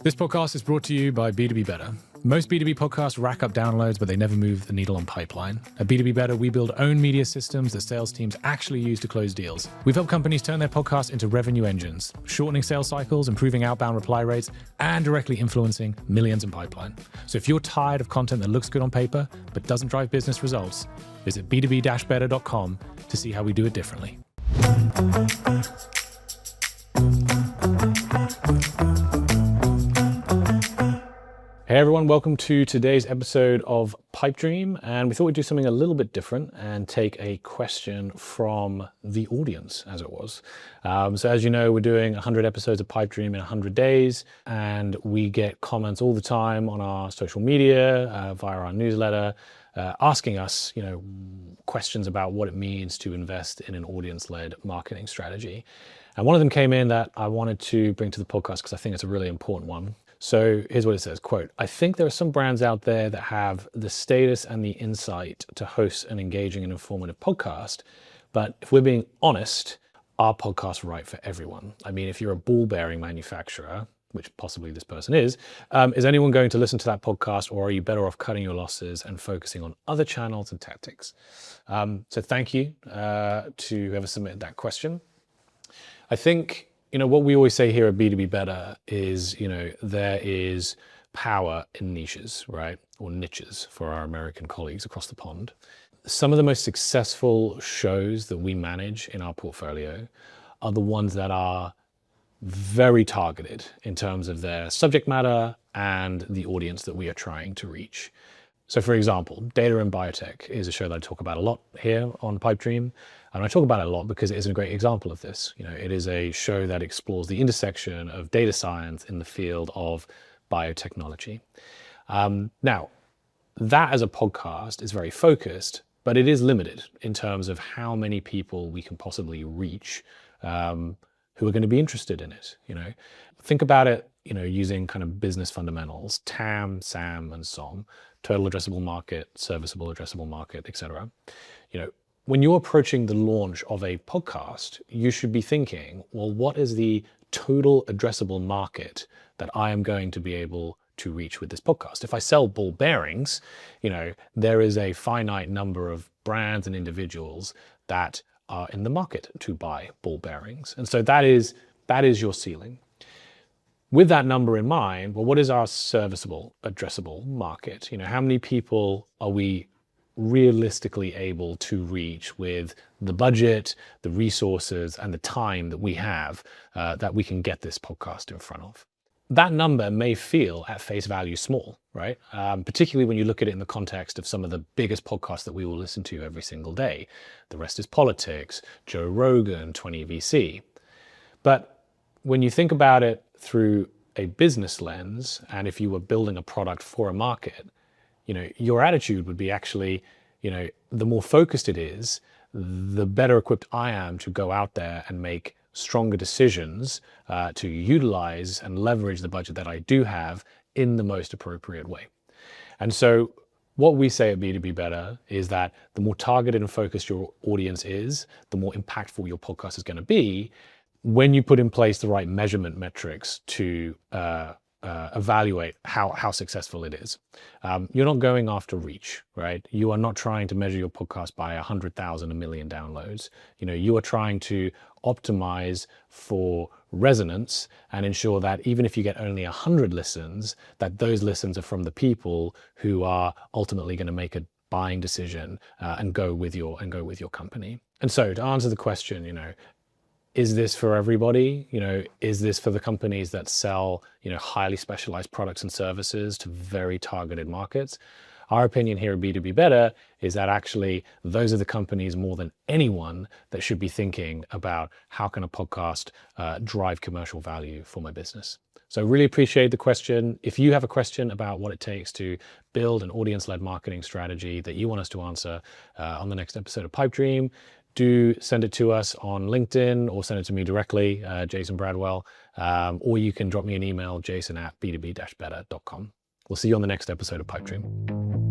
This podcast is brought to you by B2B Better. Most B2B podcasts rack up downloads, but they never move the needle on pipeline. At B2B Better, we build own media systems that sales teams actually use to close deals. We've helped companies turn their podcasts into revenue engines, shortening sales cycles, improving outbound reply rates, and directly influencing millions in pipeline. So if you're tired of content that looks good on paper, but doesn't drive business results, visit b2b-better.com to see how we do it differently. Hey everyone, welcome to today's episode of Pipe Dream, and we thought we'd do something a little bit different and take a question from the audience, as it was. So as you know, we're doing 100 episodes of Pipe Dream in 100 days, and we get comments all the time on our social media, via our newsletter, asking us, questions about what it means to invest in an audience-led marketing strategy. And one of them came in that I wanted to bring to the podcast because I think it's a really important one. So here's what it says, quote, "I think there are some brands out there that have the status and the insight to host an engaging and informative podcast. But if we're being honest, are podcasts right for everyone? I mean, if you're a ball bearing manufacturer, which possibly this person is anyone going to listen to that podcast, or are you better off cutting your losses and focusing on other channels and tactics?" So thank you to whoever submitted that question. I think, what we always say here at B2B Better is, there is power in niches, right? Or niches for our American colleagues across the pond. Some of the most successful shows that we manage in our portfolio are the ones that are very targeted in terms of their subject matter and the audience that we are trying to reach. So for example, Data and Biotech is a show that I talk about a lot here on Pipe Dream. And I talk about it a lot because it is a great example of this. It is a show that explores the intersection of data science in the field of biotechnology. Now, that as a podcast is very focused, but it is limited in terms of how many people we can possibly reach who are going to be interested in it. Think about it, using kind of business fundamentals, TAM, SAM, and SOM, total addressable market, serviceable addressable market, etc. When you're approaching the launch of a podcast, you should be thinking, well, what is the total addressable market that I am going to be able to reach with this podcast? If I sell ball bearings, there is a finite number of brands and individuals that are in the market to buy ball bearings. And so that is your ceiling. With that number in mind, well, what is our serviceable addressable market? How many people are we realistically able to reach with the budget, the resources, and the time that we have that we can get this podcast in front of? That number may feel at face value small, right? Particularly when you look at it in the context of some of the biggest podcasts that we will listen to every single day. The Rest is Politics, Joe Rogan, 20VC. But when you think about it through a business lens, and if you were building a product for a market, your attitude would be actually, the more focused it is, the better equipped I am to go out there and make stronger decisions to utilize and leverage the budget that I do have in the most appropriate way. And so what we say at B2B Better is that the more targeted and focused your audience is, the more impactful your podcast is going to be when you put in place the right measurement metrics to evaluate how successful it is. You're not going after reach, right? You are not trying to measure your podcast by 100,000, 1 million downloads. You are trying to optimize for resonance and ensure that even if you get only 100 listens, that those listens are from the people who are ultimately going to make a buying decision and go with your company. And so to answer the question, is this for everybody? Is this for the companies that sell, highly specialized products and services to very targeted markets? Our opinion here at B2B Better is that actually those are the companies more than anyone that should be thinking about how can a podcast drive commercial value for my business. So really appreciate the question. If you have a question about what it takes to build an audience-led marketing strategy that you want us to answer on the next episode of Pipe Dream, do send it to us on LinkedIn or send it to me directly, Jason Bradwell, or you can drop me an email, jason@b2b-better.com. We'll see you on the next episode of Pipe Dream.